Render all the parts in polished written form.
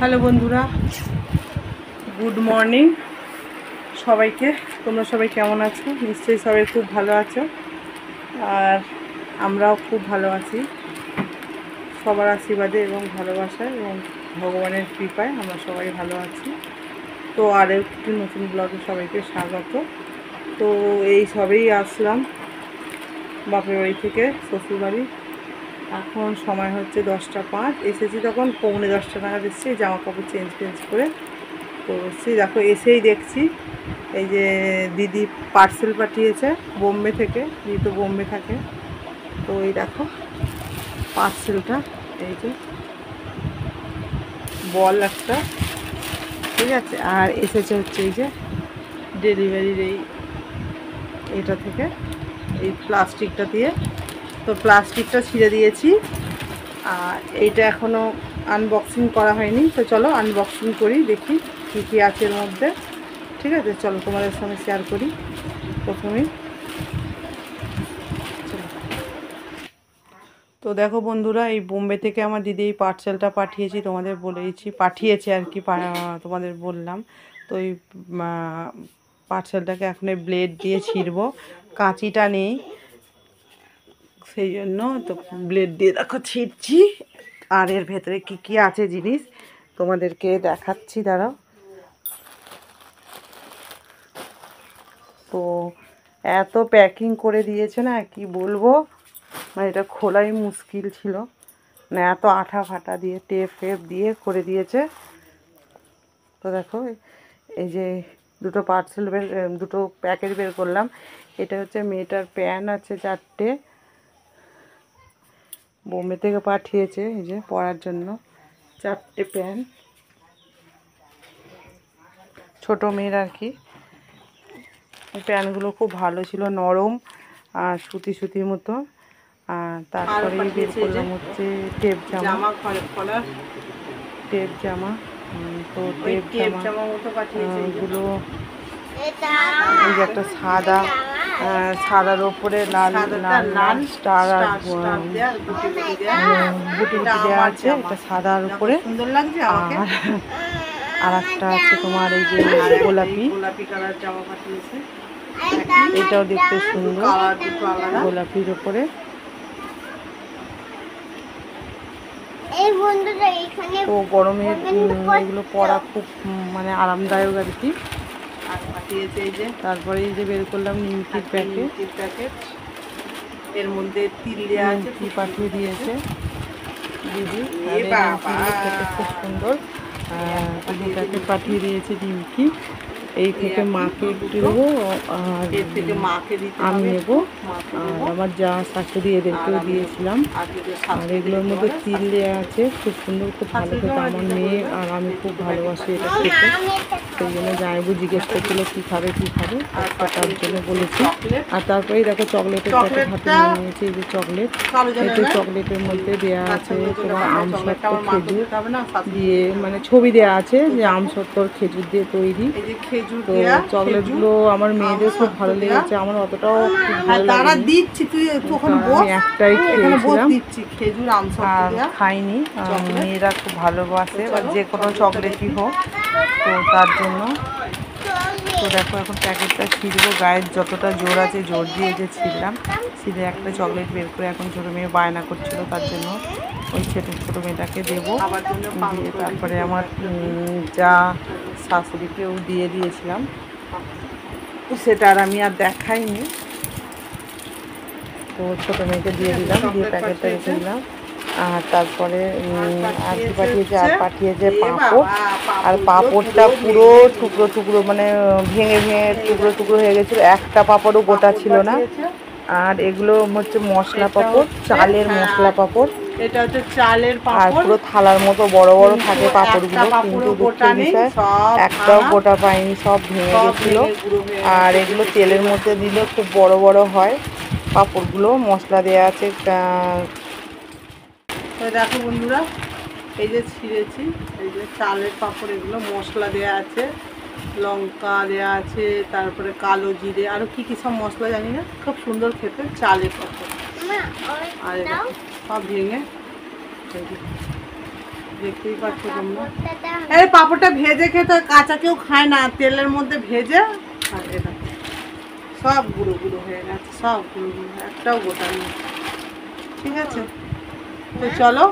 Hello বন্ধুরা, good morning সবাইকে। তোমরা সবাই কেমন আছো? নিশ্চয়ই সবাই খুব ভালো আছো, আর আমরাও খুব ভালো আছি। সবার আশীর্বাদে এবং ভালোবাসায় এবং ভগবানের কৃপায় আমরা সবাই ভালো আছি। তো আর একটি নতুন ব্লগে সবাইকে স্বাগত। তো এই সবেই আসলাম বাপের বাড়ি থেকে শ্বশুরবাড়ি। এখন সময় হচ্ছে 10টা 5। এসেছি তখন 9:45 নাগাদ এসেছি, জামা কাপড় চেঞ্জ করে। তো দেখো এসেই দেখছি এই যে দিদি পার্সেল পাঠিয়েছে বোম্বে থেকে, দিদি তো বোম্বে থাকে। তো এই দেখো পার্সেলটা, এই যে বল একটা, ঠিক আছে। আর এসেছে হচ্ছে এই যে ডেলিভারির এইটা থেকে, এই প্লাস্টিকটা দিয়ে। তো প্লাস্টিকটা ছিঁড়ে দিয়েছি, আর এইটা এখনও আনবক্সিং করা হয়নি। তো চলো আনবক্সিং করি, দেখি কী কী আছে এর মধ্যে। ঠিক আছে, চলো তোমাদের সঙ্গে শেয়ার করি প্রথমেই। তো দেখো বন্ধুরা, এই বোম্বে থেকে আমার দিদি এই পার্সেলটা পাঠিয়েছি, তোমাদের বলেইছি পাঠিয়েছে আর কি, তোমাদের বললাম। তো এই পার্সেলটাকে এখন ব্লেড দিয়ে ছিঁড়বো, কাঁচিটা নেই সেই জন্য। তো ব্লেড দিয়ে দেখো ছিঁড়ছি, আর এর ভেতরে কি কি আছে জিনিস তোমাদেরকে দেখাচ্ছি, দাঁড়াও। তো এত প্যাকিং করে দিয়েছে না, কি বলবো, মানে এটা খোলাই মুশকিল ছিল, মানে এত আঠা ফাটা দিয়ে টেপ ফেপ দিয়ে করে দিয়েছে। তো দেখো এই যে দুটো পার্সেল দুটো প্যাকেট বের করলাম। এটা হচ্ছে মেয়েটার প্যান আছে 4টে, বোম্বে থেকে পাঠিয়েছে, এই যে পরার জন্য 4টে প্যান, ছোটো মেয়ের আর কি। প্যানগুলো খুব ভালো ছিল, নরম আর সুতির মতো। আর তারপরে বের করলাম হচ্ছে টেপ জামা, টেপ জামা। তো টেপ জামাগুলো এই যে একটা সাদার ওপরে লাল স্টার আর গুটি গুটি দেওয়া আছে, এটা সাদার উপরে। আর একটা আছে তোমার এই যে গোলাপি কালার জামা পাঠিয়েছে, এটাও দেখতে সুন্দর, গোলাপির ওপরে। তো গরমের এগুলো পরা খুব মানে আরামদায়ক আর কি। আর পাঠিয়েছে এই যে, তারপরে এই যে বের করলাম নিমকির প্যাকেট, এর মধ্যে তিল দেওয়া আছে, কি পাঠিয়ে দিয়েছে দিদি, খুব সুন্দর প্যাকেট পাঠিয়ে দিয়েছে নিমকি। এই থেকে মাকে একটু দেবো, আর এর থেকে মাকে দিতে আমি নেবো, আর আমার যা শাশুড়ি এদেরকেও দিয়েছিলাম। আর এগুলোর মধ্যে তিল দেওয়া আছে, খুব সুন্দর, খুব ভালো খেতে। আমার মেয়ে আর আমি খুব ভালোবাসি এটা খেতে, সেই জন্য জামাইবু জিজ্ঞেস করছিল কী খাবে তার জন্য বলেছি। আর তারপরেই দেখো চকলেটের প্যাকেট হাতে নিয়ে নিয়েছি, এই যে চকলেট। এতে চকলেটের মধ্যে দেওয়া আছে তোমার আমসত্ত্ব খেজুর দিয়ে, মানে ছবি দেওয়া আছে যে আমসত্ত্ব খেজুর দিয়ে তৈরি। তো চকলেটগুলো আমার মেয়েদের খুব ভালো লেগেছে, আমার অতটাও ভালো লাগেনি, আমি একটাই খেয়েছিলাম আর খাইনি। মেয়েরা খুব ভালোবাসে বা যে কোনো চকলেটই হোক, তো তার জন্য। তো দেখো এখন প্যাকেটটা ছিঁড়বো, গায়ের যতটা জোর আছে জোর দিয়ে যে ছিঁড়লাম, ছিঁড়ে একটা চকলেট বের করে এখন ছোটো মেয়ে বায়না করছিল, তার জন্য ওই ছোটো মেয়েটাকে দেবো। দিয়ে তারপরে আমার যা শাশুড়িকেও দিয়ে দিয়েছিলাম, সেটা আর আমি আর দেখাইনি। তো ছোটো মেয়েকে দিয়ে দিলাম, দিয়ে প্যাকেটটা রেখে দিলাম। আর তারপরে আর কি পাঠিয়েছে, আর পাঠিয়েছে পাঁপড়। আর পাঁপড়টা পুরো টুকরো মানে ভেঙে টুকরো হয়ে গেছিলো, একটা পাঁপড়ও গোটা ছিল না। আর এগুলো হচ্ছে মশলা পাঁপড়, চালের মশলা পাঁপড়। এটা হচ্ছে চালের পাঁপড়, আর পুরো থালার মতো বড় বড় থাকে পাঁপড়গুলো, কিন্তু দুঃখের বিষয় একটাও গোটা পাইনি, সব ভেঙে গেছিলো। আর এগুলো তেলের মধ্যে দিলে খুব বড় বড় হয় পাঁপড়গুলো, মশলা দেওয়া আছে। দেখো বন্ধুরা, এই যে ছিঁড়েছি, এই যে চালের পাঁপড়, এগুলো মশলা দেওয়া আছে, লঙ্কা দেওয়া আছে, তারপরে কালো জিরে, আরও কী কী সব মশলা জানি না, খুব সুন্দর খেতে চালের পাঁপড়। আর সব ভেঙে দেখতেই পাচ্ছ তোমরা। এই পাঁপড়টা ভেজে খেতে কাঁচা কেউ খায় না, তেলের মধ্যে ভেজে আর এটা সব গুঁড়ো গুঁড়ো হয়ে গেছে, সব গুঁড়ো গুঁড়ো, একটাও গোটা নেই। ঠিক আছে, তো চলো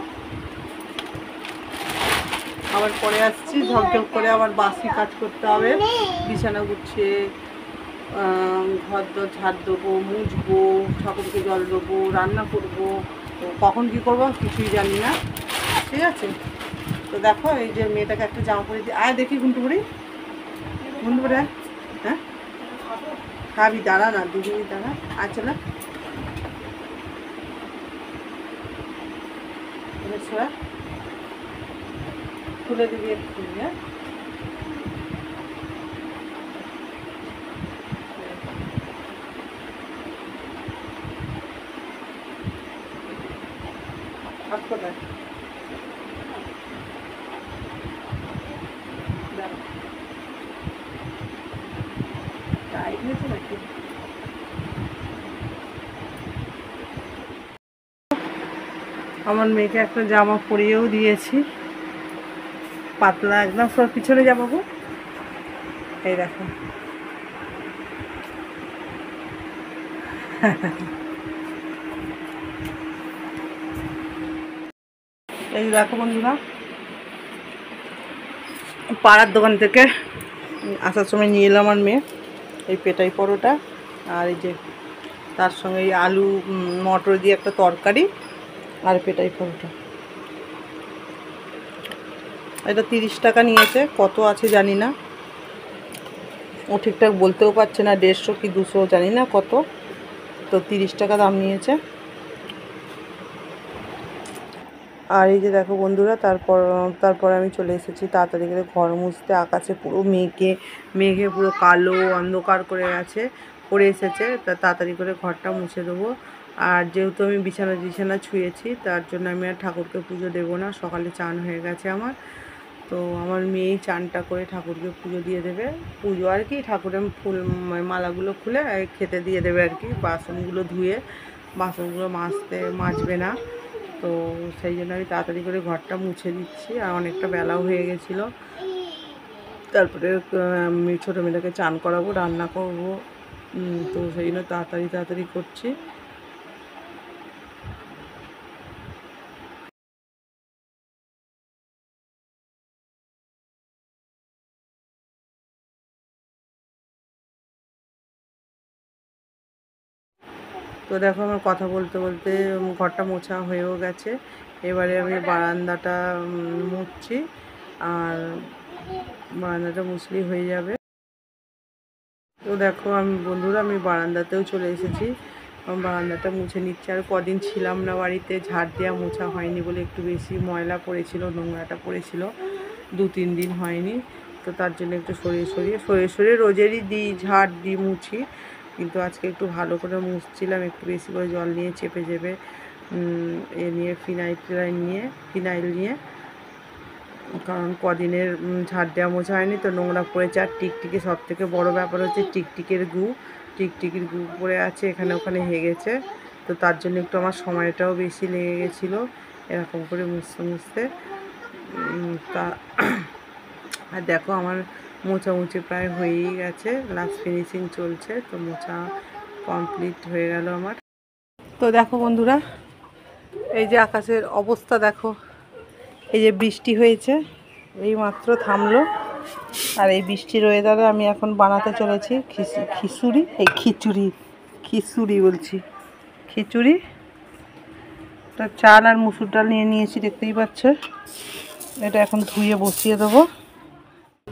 আবার পরে আসছি। ঝকঝক করে আবার বাসি কাজ করতে হবে, বিছানা গুছিয়ে ঘর দর ঝাড় দেবো, মুছবো, ঠাকুরকে জল দেবো, রান্না করবো। তো কখন কী করবো কিছুই জানি না। ঠিক আছে, তো দেখো এই যে মেয়েটাকে একটা জামা পরে দিই। আয় দেখি ঘুমটু পড়ি, ঘুমটু পড়ে। হ্যাঁ খাবি, দাঁড়া না, 2 মিনিট দাঁড়া। আচ্ছা না সোয়া খুলে দিবি এক্ষুনি। হ্যাঁ হাত কোথায় টাইট হয়েছে নাকি? আমার মেয়েকে একটা জামা পরিয়েও দিয়েছি, পাতলা একদম। সব পিছনে যাবো গো, এই দেখো। এই দেখো বন্ধুরা, পাড়ার দোকান থেকে আসার সময় নিয়ে এলাম আমার মেয়ে এই পেটাই পরোটা, আর এই যে তার সঙ্গে এই আলু মটর দিয়ে একটা তরকারি আর পেটাই পরোটা। এটা 30 টাকা নিয়েছে, কত আছে জানি না, ও ঠিকঠাক বলতেও পারছে না, 150 কি 200 জানি না কত, তো 30 টাকা দাম নিয়েছে। আর এই যে দেখো বন্ধুরা, তারপর আমি চলে এসেছি তাড়াতাড়ি করে ঘর মুছতে। আকাশে পুরো মেঘে পুরো কালো অন্ধকার করে এসেছে, তা তাড়াতাড়ি করে ঘরটা মুছে দেবো। আর যেহেতু আমি বিছানা ছুঁয়েছি, তার জন্য আমি আর ঠাকুরকে পুজো দেবো না, সকালে চান হয়ে গেছে আমার। তো আমার মেয়েই চানটা করে ঠাকুরকে পুজো দিয়ে দেবে, পুজো আর কি, ঠাকুরের ফুল মালাগুলো খুলে খেতে দিয়ে দেবে আর কি। বাসনগুলো ধুয়ে, বাসনগুলো মাজবে না, তো সেই জন্য আমি তাড়াতাড়ি করে ঘরটা মুছে দিচ্ছি। আর অনেকটা বেলাও হয়ে গেছিলো। তারপরে আমি ছোটো মেয়েটাকে চান করাবো, রান্না করব, তো সেই জন্য তাড়াতাড়ি করছি। তো দেখো আমার কথা বলতে বলতে ঘরটা মোছা হয়েও গেছে। এবারে আমি বারান্দাটা মুছছি, আর বারান্দাটা মুছলেই হয়ে যাবে। তো দেখো বন্ধুরা, আমি বারান্দাতেও চলে এসেছি, বারান্দাটা মুছে নিচ্ছি। আর কদিন ছিলাম না বাড়িতে, ঝাড় দেওয়া মোছা হয়নি বলে একটু বেশি ময়লা পড়েছিল, নোংরাটা পড়েছিল, 2-3 দিন হয়নি। তো তার জন্য একটু সরিয়ে রোজেরই ঝাড় দিই, মুছি, কিন্তু আজকে একটু ভালো করে মুছছিলাম, একটু বেশি করে জল নিয়ে চেপে ফিনাইল নিয়ে, কারণ কদিনের ঝাড় দেওয়া মোছা হয়নি তো নোংরা পড়েছে। আর টিকটিকি, সব থেকে বড়ো ব্যাপার হচ্ছে টিকটিকির গু পড়ে আছে, এখানে ওখানে হেগেছে। তো তার জন্য একটু আমার সময়টাও বেশি লেগে গেছিলো এরকম করে মুছতে। তা আর দেখো আমার মোছামুছি প্রায় হয়েই গেছে, লাস্ট ফিনিশিং চলছে, তো মোছা কমপ্লিট হয়ে গেল আমার। তো দেখো বন্ধুরা, এই যে আকাশের অবস্থা দেখো, এই যে বৃষ্টি হয়েছে, এই মাত্র থামলো। আর এই বৃষ্টির ওয়েদারে আমি এখন বানাতে চলেছি খিচুড়ি। তো চাল আর মুসুর ডাল নিয়ে নিয়েছি, দেখতেই পাচ্ছ। এটা এখন ধুয়ে বসিয়ে দেবো।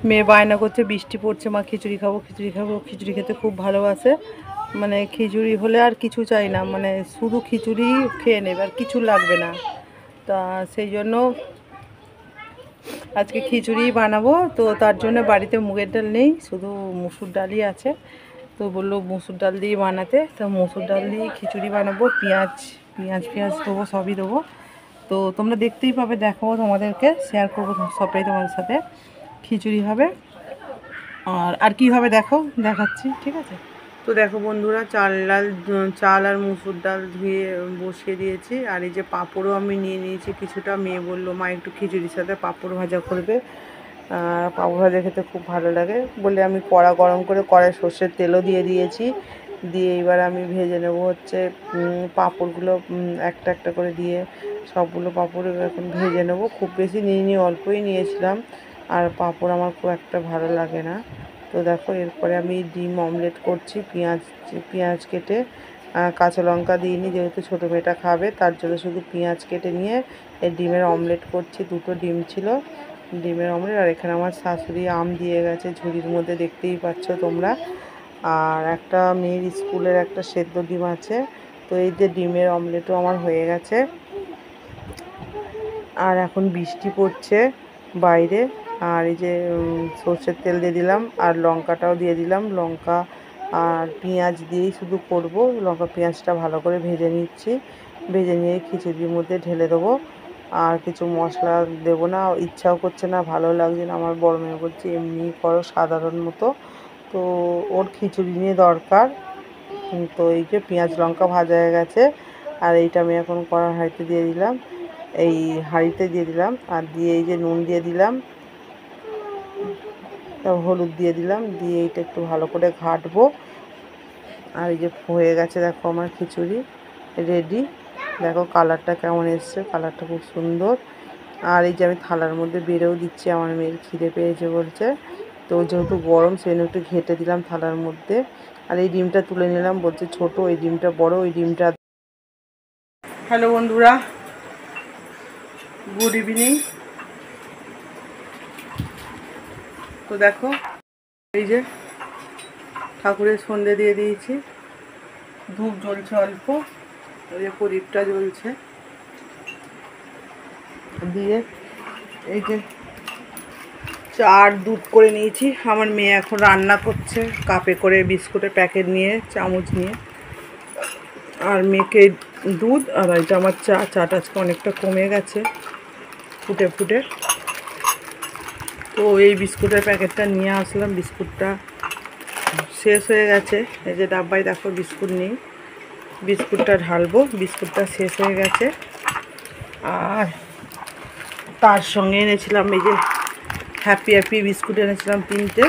মেয়ে বায়না করছে, বৃষ্টি পড়ছে মা, খিচুড়ি খাবো। খিচুড়ি খেতে খুব ভালোবাসে, মানে খিচুড়ি হলে আর কিছু চাই না, মানে শুধু খিচুড়ি খেয়ে নেবে, আর কিছু লাগবে না। তা সেই জন্য আজকে খিচুড়ি বানাবো। তো তার জন্য বাড়িতে মুগের ডাল নেই, শুধু মুসুর ডালই আছে। তো বললো মুসুর ডাল দিয়ে বানাতে, তো মুসুর ডাল দিয়ে খিচুড়ি বানাবো। পেঁয়াজ দেবো, সবই দেবো। তো তোমরা দেখতেই পাবে, দেখাবো তোমাদেরকে, শেয়ার করবো সবটাই তোমাদের সাথে। খিচুড়ি হবে, আর কি হবে দেখো, দেখাচ্ছি, ঠিক আছে। তো দেখো বন্ধুরা, চাল আর মুসুর ডাল ধুয়ে বসিয়ে দিয়েছি। আর এই যে পাঁপড়ও আমি নিয়ে নিয়েছি কিছুটা। মেয়ে বললো মা একটু খিচুড়ির সাথে পাঁপড় ভাজা করবে, পাঁপড় ভাজা খেতে খুব ভালো লাগে বলে আমি কড়া গরম করে কড়াই সর্ষের তেলও দিয়ে দিয়েছি। দিয়ে এবার আমি ভেজে নেবো হচ্ছে পাঁপড়গুলো, একটা একটা করে দিয়ে সবগুলো পাঁপড় এখন ভেজে নেবো। খুব বেশি নিইনি, অল্পই নিয়েছিলাম। আর পাঁপড় আমার খুব একটা ভালো লাগে না। তো দেখো এরপরে আমি ডিম অমলেট করছি। পেঁয়াজ কেটে, কাঁচা লঙ্কা দিইনি যেহেতু ছোটো মেয়েটা খাবে, তার জন্য শুধু পেঁয়াজ কেটে নিয়ে এই ডিমের অমলেট করছি। 2টো ডিম ছিল, ডিমের অমলেট। আর এখানে আমার শাশুড়ি আম দিয়ে গেছে ঝুড়ির মধ্যে, দেখতেই পাচ্ছ তোমরা। আর একটা মেয়ের স্কুলের একটা সেদ্ধ ডিম আছে। তো এই যে ডিমের অমলেটও আমার হয়ে গেছে। আর এখন বৃষ্টি পড়ছে বাইরে। আর এই যে সর্ষের তেল দিয়ে দিলাম, আর লঙ্কাটাও দিয়ে দিলাম। লঙ্কা আর পেঁয়াজ দিয়েই শুধু করব। লঙ্কা পেঁয়াজটা ভালো করে ভেজে নিচ্ছি। ভেজে নিয়ে খিচুড়ির মধ্যে ঢেলে দেবো। আর কিছু মশলা দেবো না, ইচ্ছাও করছে না, ভালো লাগছে না। আমার বড় মেয়ে বলছে এমনি করো সাধারণ মতো। তো ওর খিচুড়ি নিয়ে দরকার। তো এই যে পেঁয়াজ লঙ্কা ভাজা হয়ে গেছে। আর এইটা আমি এখন কড়ার হাঁড়িতে দিয়ে দিলাম, এই হাঁড়িতে দিয়ে দিলাম। আর দিয়ে এই যে নুন দিয়ে দিলাম, হলুদ দিয়ে দিলাম, দিয়ে এইটা একটু ভালো করে ঘাঁটবো। আর এই যে হয়ে গেছে দেখো আমার খিচুড়ি রেডি। দেখো কালারটা কেমন এসছে, কালারটা খুব সুন্দর। আর এই যে আমি থালার মধ্যে বেড়েও দিচ্ছি, আমার মেয়ের খিদে পেয়েছে বলছে। তো যেহেতু গরম সেজন্য একটু ঘেঁটে দিলাম থালার মধ্যে। আর এই ডিমটা তুলে নিলাম, বলছে ছোট, ওই ডিমটা বড়, ওই ডিমটা। হ্যালো বন্ধুরা, গুড ইভিনিং। তো দেখো এই যে ঠাকুরের সন্ধে দিয়ে দিয়েছি, ধূপ জ্বলছে অল্প, ওই যে প্রদীপটা জ্বলছে। দিয়ে এই যে চা আর দুধ করে নিয়েছি। আমার মেয়ে এখন রান্না করছে কাপে করে বিস্কুটের প্যাকেট নিয়ে, চামচ নিয়ে। আর মেয়েকে দুধ, আর এটা আমার চাটা আজকে অনেকটা কমে গেছে ফুটে ফুটে। তো এই বিস্কুটের প্যাকেটটা নিয়ে আসলাম, বিস্কুটটা শেষ হয়ে গেছে। এই যে ডাব্বায় দেখো বিস্কুট নেই, বিস্কুটটা ঢালবো। বিস্কুটটা শেষ হয়ে গেছে। আর তার সঙ্গে এনেছিলাম এই যে হ্যাপি বিস্কুট এনেছিলাম 3টে।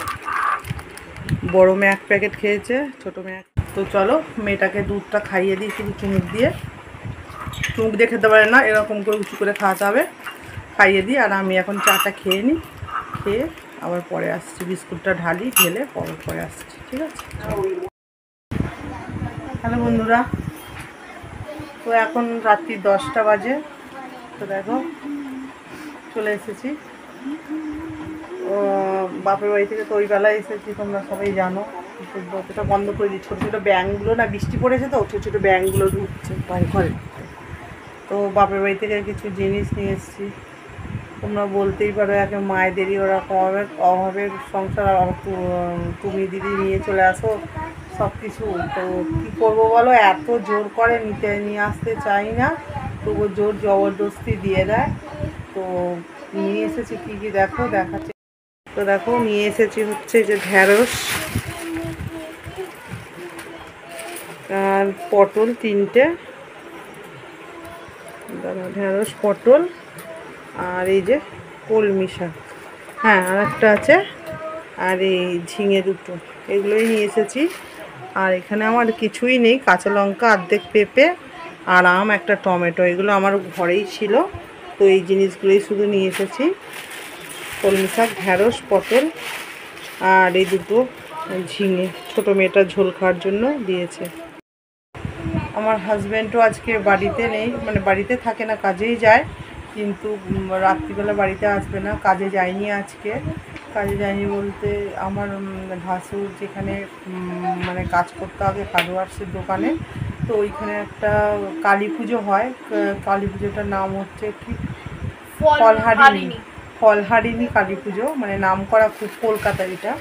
বড় মেয়ে 1 প্যাকেট খেয়েছে, ছোটো মেয়ে। তো চলো মেয়েটাকে দুধটা খাইয়ে দিই শুধু চুমুক দিয়ে। চুমুক দিয়ে খেতে পারে না, এরকম করে উঁচু করে খাওয়াতে হবে। খাইয়ে দিই। আর আমি এখন চাটা খেয়ে নিই, খেয়ে আবার পরে আসছি। বিস্কুটটা ঢালি, ঢেলে পরে আসছি, ঠিক আছে? হ্যালো বন্ধুরা, তো এখন রাত্রি 10টা বাজে। তো দেখো চলে এসেছি বাপের বাড়ি থেকে। তো ওই বেলায় এসেছি, তোমরা সবাই জানো। দরজাটা বন্ধ করে দিই, ছোটো ছোটো ব্যাঙগুলো না, বৃষ্টি পড়েছে তো ছোটো ছোটো ব্যাঙগুলো ঢুকছে ঘরে। তো বাপের বাড়ি থেকে কিছু জিনিস নিয়ে এসেছি। তোমরা বলতেই পারো একে মায়েদেরই ওরকম অভাবের সংসার, আর তুমি দিদি নিয়ে চলে আসো সব কিছু। তো কী করবো বলো, এত জোর করে নিয়ে আসতে চাই না, তবু জোর জবরদস্তি দিয়ে দেয়। তো নিয়ে এসেছি কী কী দেখো, দেখাচ্ছি। তো দেখো নিয়ে এসেছি হচ্ছে যে ঢ্যাঁড়স আর পটল 3টে, ঢ্যাঁড়স পটল, আর এই যে কলমি শাক, হ্যাঁ আর একটা আছে, আর এই ঝিঙে 2টো, এগুলোই নিয়ে এসেছি। আর এখানে আমার কিছুই নেই, কাঁচা লঙ্কা, অর্ধেক পেঁপে, আর আম, একটা টমেটো, এগুলো আমার ঘরেই ছিল। তো এই জিনিসগুলোই শুধু নিয়ে এসেছি। কলমি শাক, ঢ্যাঁড়স, পটল, আর এই 2টো ঝিঙে, ছোটো মেয়েটা ঝোল খাওয়ার জন্য দিয়েছে। আমার হাজব্যান্ডও আজকে বাড়িতে নেই, মানে বাড়িতে থাকে না, কাজেই যায়, কিন্তু রাত্রিবেলা বাড়িতে আসবে না। কাজে যায়নি আজকে। কাজে যায়নি বলতে আমার ভাসুর যেখানে মানে কাজ করতে হবে হার্ডওয়ার্সের দোকানে, তো ওইখানে একটা কালী পুজো হয়। কালী পুজোটার নাম হচ্ছে কি ফলহারিণী কালী পুজো, মানে নাম করা খুব কলকাতায়, এটা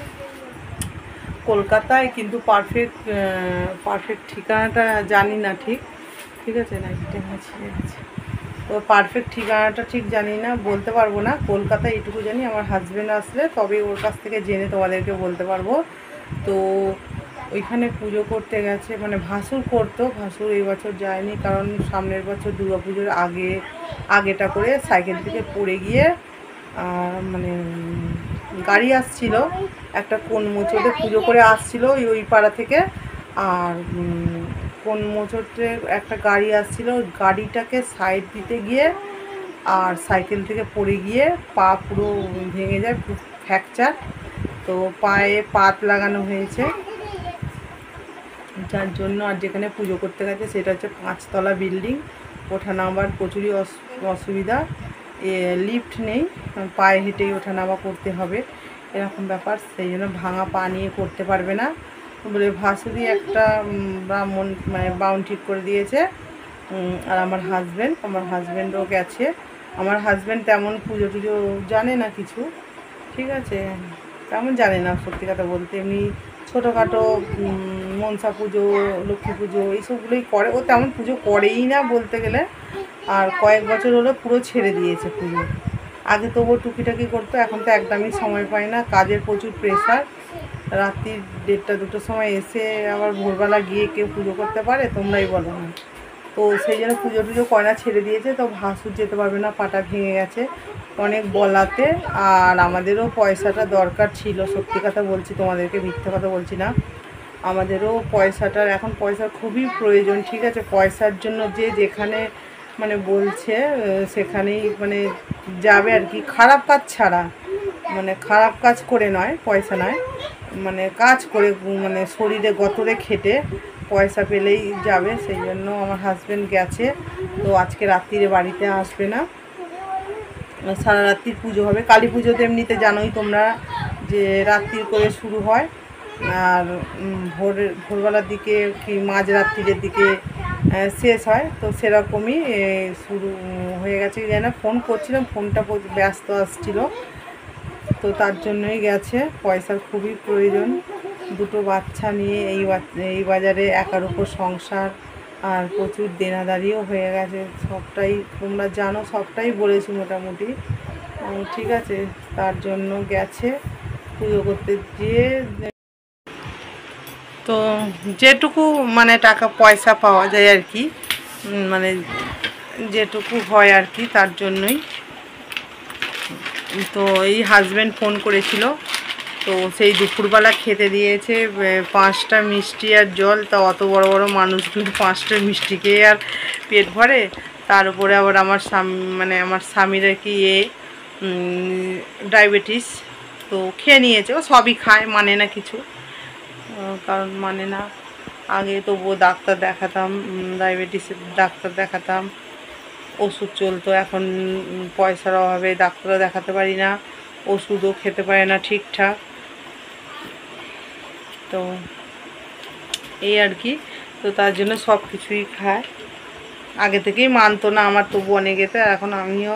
কলকাতায়, কিন্তু পারফেক্ট ঠিকানাটা জানি না ঠিক আছে না, তো পারফেক্ট ঠিকানাটা ঠিক জানি না, বলতে পারবো না। কলকাতায় এইটুকু জানি, আমার হাজব্যান্ড আসলে তবে ওর কাছ থেকে জেনে তোমাদেরকে বলতে পারবো। তো ওইখানে পুজো করতে গেছে, মানে ভাসুর করতো, ভাসুর এই বছর যায়নি কারণ সামনের বছর দুর্গাপুজোর আগেটা করে সাইকেল থেকে পড়ে গিয়ে মানে গাড়ি আসছিল একটা কোন মোচড়ে পুজো করে আসছিল ওই পাড়া থেকে, আর কোন মোচড়ে একটা গাড়ি আসছিল, ওই গাড়িটাকে সাইড দিতে গিয়ে আর সাইকেল থেকে পড়ে গিয়ে পা পুরো ভেঙে যায়, খুব ফ্র্যাকচার। তো পায়ে পাত লাগানো হয়েছে, যার জন্য আর যেখানে পুজো করতে গেছে সেটা হচ্ছে 5 তলা বিল্ডিং, ওঠা নামার প্রচুরই অসুবিধা, লিফট নেই, পায়ে হেঁটেই ওঠা নামা করতে হবে, এরকম ব্যাপার। সেই জন্য ভাঙা পা নিয়ে করতে পারবে না বলে ভাসুরি একটা ব্রাহ্মণ মানে বাউন ঠিক করে দিয়েছে। আর আমার হাজব্যান্ডও গেছে। আমার হাজব্যান্ড তেমন পুজো টুজো জানে না কিছু, ঠিক আছে, তেমন জানে না সত্যি কথা বলতে, এমনি ছোটোখাটো মনসা পুজো, লক্ষ্মী পুজো এইসবগুলোই করে, ও তেমন পুজো করেই না বলতে গেলে। আর কয়েক বছর হলো পুরো ছেড়ে দিয়েছে পুজো, আগে তবু টুকিটাকি করতো, এখন তো একদমই সময় পায় না, কাজের প্রচুর প্রেশার, রাত্রি 1টা-2টোর সময় এসে আবার ভোরবেলা গিয়ে কেউ পুজো করতে পারে, তোমরাই বলো না। তো সেই জন্য পুজো টুজো করে না, ছেড়ে দিয়েছে। তো ভাসুর যেতে পারবে না, পাটা ভেঙে গেছে অনেক বলাতে, আর আমাদেরও পয়সাটা দরকার ছিল, সত্যি কথা বলছি তোমাদেরকে, মিথ্যে কথা বলছি না, আমাদেরও পয়সাটার এখন পয়সার খুবই প্রয়োজন, ঠিক আছে, পয়সার জন্য যে যেখানে মানে বলছে সেখানেই মানে যাবে আর কি, খারাপ কাজ ছাড়া, মানে খারাপ কাজ করে নয়, পয়সা নয়, মানে কাজ করে মানে শরীরে গতরে খেটে পয়সা পেলেই যাবে, সেই জন্য আমার হাজব্যান্ড গেছে। তো আজকে রাত্রিরে বাড়িতে আসবে না, সারা রাত্রির পুজো হবে, কালী পুজোতে এমনিতে জানোই তোমরা যে রাত্রির করে শুরু হয়, আর ভোরবেলার দিকে কি মাঝরাত্রির দিকে শেষ হয়, তো সেরকমই শুরু হয়ে গেছে। যেন ফোন করছিলাম, ফোনটা ব্যস্ত আসছিল, তো তার জন্যই গেছে, পয়সার খুবই প্রয়োজন, 2টো বাচ্চা নিয়ে এই বাজারে একার উপর সংসার, আর প্রচুর দেনাদারিও হয়ে গেছে, সবটাই তোমরা জানো, সবটাই বলেছি মোটামুটি, ঠিক আছে, তার জন্য গেছে পুজো করতে গিয়ে। তো যেটুকু মানে টাকা পয়সা পাওয়া যায় আর কি, মানে যেটুকু হয় আর কি, তার জন্যই। তো এই হাজব্যান্ড ফোন করেছিল, তো সেই দুপুরবেলা খেতে দিয়েছে 5টা মিষ্টি আর জল, তা অত বড় বড় মানুষগুলো 5টা মিষ্টি খেয়ে আর পেট ভরে, তার উপরে আবার আমার আমার স্বামীর আর কি ডায়াবেটিস, তো খেয়ে নিয়েছে, ও সবই খায়, মানে না কিছু, কারণ মানে না, আগে তবুও ডাক্তার দেখাতাম, ডায়াবেটিসের ডাক্তার দেখাতাম, ওষুধ চলতো, এখন পয়সার অভাবে ডাক্তারও দেখাতে পারি না, ওষুধও খেতে পারে না ঠিকঠাক, তো এই আর কি। তো তার জন্য সব কিছুই খায়, আগে থেকেই মানতো না আমার, তবু অনেক এতে, এখন আমিও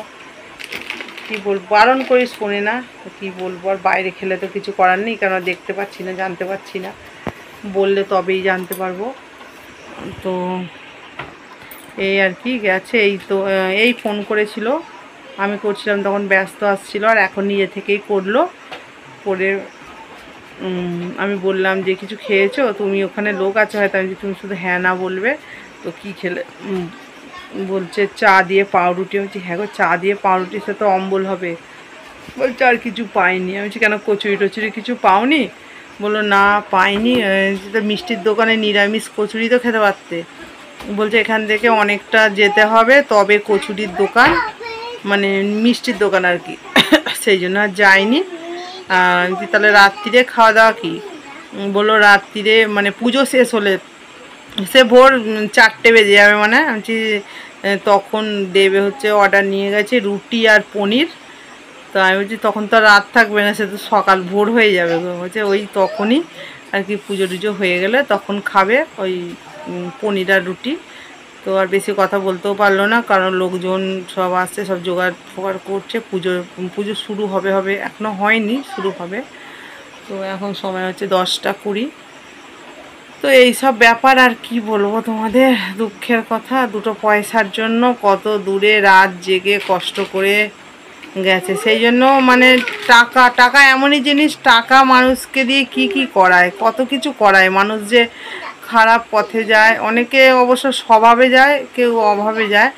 কী বলবো, বারণ করি শোনে না, তো কী বলবো, আর বাইরে খেলে তো কিছু করার নেই, কেন দেখতে পাচ্ছি না, জানতে পারছি না, বললে তবেই জানতে পারবো। তো এই আর কি গেছে, এই তো এই ফোন করেছিল, আমি করছিলাম তখন ব্যস্ত আসছিল, আর এখন নিজে থেকেই করলো, করে আমি বললাম যে কিছু খেয়েছো তুমি, ওখানে লোক আছে হয়তো, আমি তুমি শুধু হ্যাঁ না বলবে, তো কী খেলে, বলছে চা দিয়ে পাউরুটি, আমি বলছি হ্যাঁ গো, চা দিয়ে পাউরুটির সাথে অম্বল হবে, বলছে আর কিছু পাইনি, আমি বলছি কেন কচুরি টচুরি কিছু পাওনি, বললো না পাইনি, মিষ্টির দোকানে নিরামিষ কচুরি তো খেতে পারতে, বলছে এখান থেকে অনেকটা যেতে হবে তবে কচুরির দোকান, মানে মিষ্টির দোকান আর কি, সেই জন্য আর যাইনি। তাহলে রাত্রিরে খাওয়া দাওয়া কি, বললো রাত্রিরে মানে পুজো শেষ হলে সে ভোর 4টে বেজে যাবে, মানে আমি তখন দেবে হচ্ছে, অর্ডার নিয়ে গেছে রুটি আর পনির, তো আমি বলছি তখন তো রাত থাকবে না, সে তো সকাল ভোর হয়ে যাবে, বলছে ওই তখনই আর কি পুজো টুজো হয়ে গেলে তখন খাবে ওই পনির আর রুটি। তো আর বেশি কথা বলতেও পারলো না, কারণ লোকজন সব আসছে, সব জোগাড় ফোগাড় করছে, পুজো শুরু হবে এখনও হয়নি, শুরু হবে, তো এখন সময় হচ্ছে 10টা 20। তো এই সব ব্যাপার, আর কি বলবো তোমাদের, দুঃখের কথা, 2টো পয়সার জন্য কত দূরে রাত জেগে কষ্ট করে গেছে। সেই জন্য মানে টাকা টাকা এমনই জিনিস, টাকা মানুষকে দিয়ে কি কি করায়, কত কিছু করায়। মানুষ যে খারাপ পথে যায়, অনেকে অবশ্য স্বভাবে যায়, কেউ অভাবে যায়।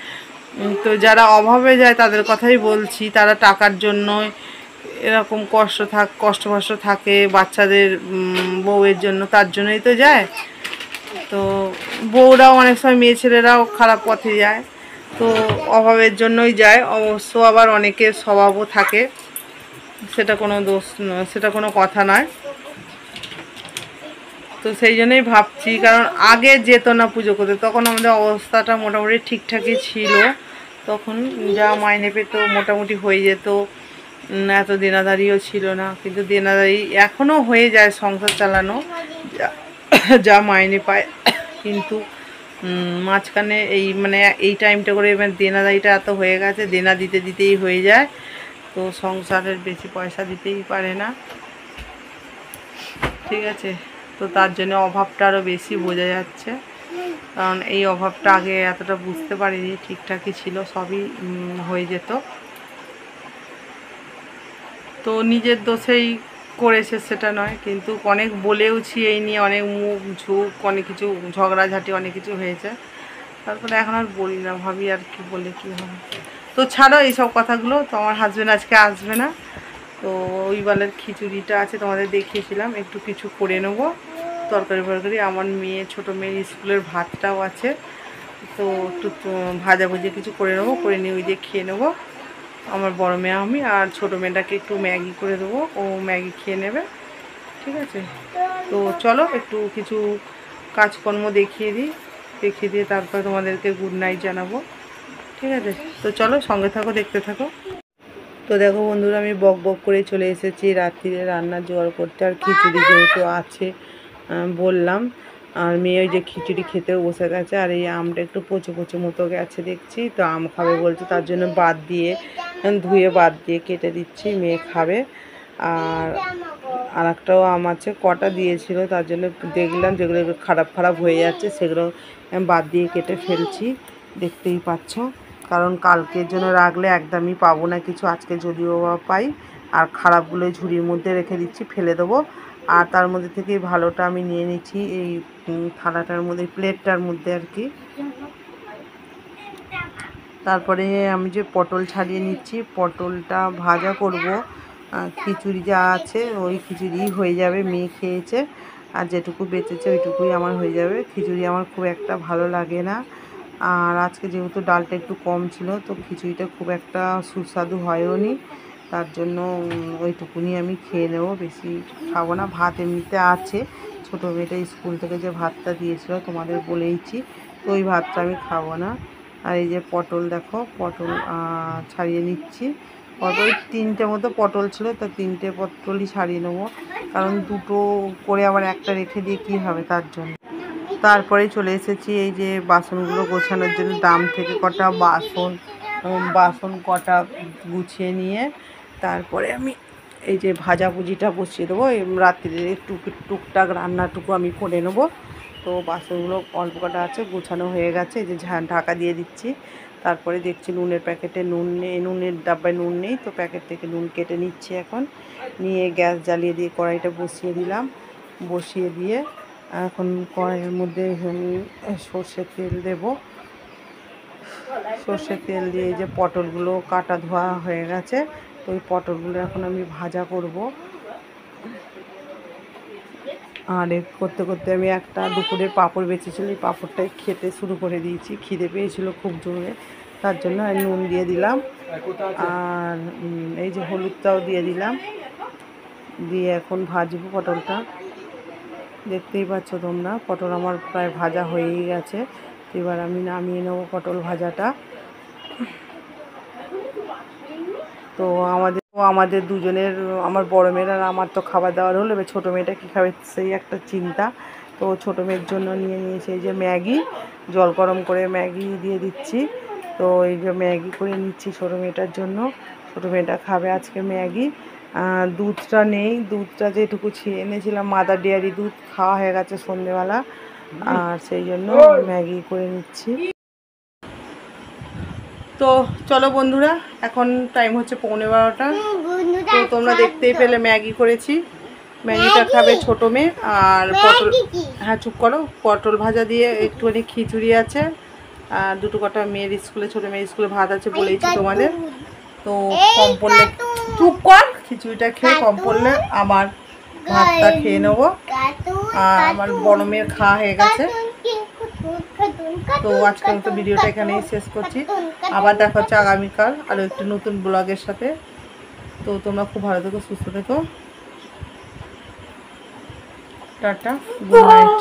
তো যারা অভাবে যায় তাদের কথাই বলছি, তারা টাকার জন্য এরকম কষ্ট থাকে, বাচ্চাদের বউয়ের জন্য, তার জন্যই তো যায়। তো বউরাও অনেক সময়, মেয়ে ছেলেরাও খারাপ পথে যায়, তো অভাবের জন্যই যায়। অবশ্য আবার অনেকের স্বভাবও থাকে, সেটা কোনো দোষ নয়, সেটা কোনো কথা নয়। তো সেই জন্যই ভাবছি, কারণ আগে যেত না পুজো করতে, তখন আমাদের অবস্থাটা মোটামুটি ঠিকঠাকই ছিল, তখন যা মাইনে পেত মোটামুটি হয়ে যেত, এত দেনাদারিও ছিল না। কিন্তু দেনাদারি এখনও হয়ে যায় সংসার চালানো, যা মাইনে পায়। কিন্তু মাঝখানে এই মানে এই টাইমটা করে এবার দেনাদারিটা এত হয়ে গেছে, দেনা দিতে দিতেই হয়ে যায়, তো সংসারের বেশি পয়সা দিতেই পারে না, ঠিক আছে। তো তার জন্য অভাবটা আরও বেশি বোঝা যাচ্ছে, কারণ এই অভাবটা আগে এতটা বুঝতে পারিনি, ঠিকঠাকই ছিল, সবই হয়ে যেত। তো নিজের দোষেই করেছে সেটা নয়, কিন্তু অনেক বলেওছি এই নিয়ে, অনেক মুখ ঝুঁক, অনেক কিছু ঝগড়াঝাঁটি অনেক কিছু হয়েছে, তারপরে এখন আর বলি না, ভাবি আর কি বলে কী হবে। তো ছাড়ো এইসব কথাগুলো। তো আমার হাজব্যান্ড আজকে আসবে না, তো ওই বেলার খিচুড়িটা আছে, তোমাদের দেখিয়েছিলাম, একটু কিছু করে নেবো তরকারি। আমার ছোটো মেয়ের স্কুলের ভাতটাও আছে, তো একটু ভাজাভুজি কিছু করে নেবো, করে নিয়ে ওই দিয়ে খেয়ে নেবো। আমার বড় মেয়ে আমি আর ছোটো মেয়েটাকে একটু ম্যাগি করে দেবো, ও ম্যাগি খেয়ে নেবে, ঠিক আছে। তো চলো একটু কিছু কাজকর্ম দেখিয়ে দিয়ে তারপরে তোমাদেরকে গুড নাইট জানাবো, ঠিক আছে। তো চলো সঙ্গে থাকো, দেখতে থাকো। তো দেখো বন্ধুরা, আমি বক বক করে চলে এসেছি রাত্রিরে রান্না জোগাড় করতে, আর খিচুড়ি যেহেতু আছে বললাম, আর মেয়ে ওই যে খিচুড়ি খেতেও বসে গেছে। আর এই আমটা একটু পচে মতো গেছে দেখছি, তো আম খাবে বলছে, তার জন্য ধুয়ে বাদ দিয়ে কেটে দিচ্ছি, মেয়ে খাবে। আর একটাও আম আছে, কটা দিয়েছিল, তার জন্য দেখলাম যেগুলো খারাপ হয়ে যাচ্ছে, সেগুলো বাদ দিয়ে কেটে ফেলছি, দেখতেই পাচ্ছ। কারণ কালকের জন্য রাখলে একদমই পাবো না কিছু, আজকে যদিও পাই। আর খারাপগুলো ঝুড়ির মধ্যে রেখে দিচ্ছি, ফেলে দেবো। আর তার মধ্যে থেকে ভালোটা আমি নিয়ে নিচ্ছি এই থালাটার মধ্যে, প্লেটটার মধ্যে আর কি। তারপরে আমি যে পটল ছাড়িয়ে নিচ্ছি, পটলটা ভাজা করব। খিচুড়ি যা আছে ওই খিচুড়ি হয়ে যাবে, মেয়ে খেয়েছে, আর যেটুকু বেঁচেছে ওইটুকুই আমার হয়ে যাবে। খিচুড়ি আমার খুব একটা ভালো লাগে না, আর আজকে যেহেতু ডালটা একটু কম ছিল, তো খিচুড়িটা খুব একটা সুস্বাদু হয়ও নি, তার জন্য ওইটুকুনি আমি খেয়ে নেব, বেশি খাবো না। ভাত এমনিতে আছে, ছোটো মেয়েটা স্কুল থেকে যে ভাতটা দিয়েছিল তোমাদের বলেইছি, তো ওই ভাতটা আমি খাবো না। আর এই যে পটল দেখো, পটল ছাড়িয়ে নিচ্ছি। ওই 3টে মতো পটল ছিল, তো 3টে পটলই ছাড়িয়ে নেবো, কারণ দুটো করে আবার একটা রেখে দিয়ে কী হবে, তার জন্য। তারপরে চলে এসেছি এই যে বাসনগুলো গোছানোর জন্য, দাম থেকে কটা বাসন কটা গুছিয়ে নিয়ে তারপরে আমি এই যে ভাজাভুজিটা বসিয়ে দেবো। রাত্রিরে টুকটাক রান্নাটুকু আমি করে নেবো। তো বাসনগুলো অল্প কটা আছে, গোছানো হয়ে গেছে, এই যে ঢাকা দিয়ে দিচ্ছি। তারপরে দেখছি নুনের প্যাকেটে নুন নেই, নুনের ডাব্বায় নুন নেই, তো প্যাকেট থেকে নুন কেটে নিচ্ছি এখন। নিয়ে গ্যাস জ্বালিয়ে দিয়ে কড়াইটা বসিয়ে দিলাম, বসিয়ে দিয়ে এখন কড়াইয়ের মধ্যে সর্ষের তেল দেব। সর্ষের তেল দিয়ে যে পটলগুলো কাটা ধোয়া হয়ে গেছে, তো ওই পটলগুলো এখন আমি ভাজা করব। আর করতে করতে আমি একটা দুপুরের পাঁপড় বেঁচেছিল, এই পাঁপড়টাই খেতে শুরু করে দিয়েছি, খিদে পেয়েছিল খুব জোরে, তার জন্য আমি নুন দিয়ে দিলাম। আর এই যে হলুদটাও দিয়ে দিলাম, দিয়ে এখন ভাজবো পটলটা। দেখতেই পাচ্ছ তোমরা, পটল আমার প্রায় ভাজা হয়েই গেছে। এবার আমি নামিয়ে নেব পটল ভাজাটা। তো আমাদের দুজনের, আমার বড় মেয়ের আর আমার তো খাবার দাবার হলো, এবার ছোটো মেয়েটা কী খাবে সেই একটা চিন্তা। তো ছোটো মেয়ের জন্য নিয়ে নিয়েছে এই যে ম্যাগি, জল গরম করে ম্যাগি দিয়ে দিচ্ছি। তো এই যে ম্যাগি করে নিচ্ছি ছোটো মেয়েটার জন্য, ছোটো মেয়েটা খাবে আজকে ম্যাগি। দুধটা নেই, দুধটা যেটুকু এনেছিলাম মাদার ডেয়ারি দুধ খাওয়া হয়ে গেছে সন্ধেবেলা, আর সেই জন্য ম্যাগি করে নিচ্ছি। তো তো চলো বন্ধুরা, এখন টাইম হচ্ছে 11:15। তো তোমরা দেখতেই পেলে ম্যাগি করেছি। ম্যাগিটা খাবে ছোটো মেয়ে। আর পটল, হ্যাঁ চুপ করো, পটল ভাজা দিয়ে একটুখানি খিচুড়ি আছে। আর দুটো কটা মেয়ের স্কুলে, ছোটো মেয়ের স্কুলে ভাত আছে বলেইছি তোমাদের। তো কম পড়লে, চুপ কর, খিচুড়িটা খেয়ে কম পড়লে আমার ভাতটা খেয়ে নেবো। আর আমার বড় মেয়ের খাওয়া হয়ে গেছে। তো আজকের মতো ভিডিওটা এখানেই শেষ করছি। আবার দেখা হচ্ছে আগামীকাল আরও একটি নতুন ব্লগের সাথে। তো তোমরা খুব ভালো থেকো, সুস্থ থেকো। Tata, good night.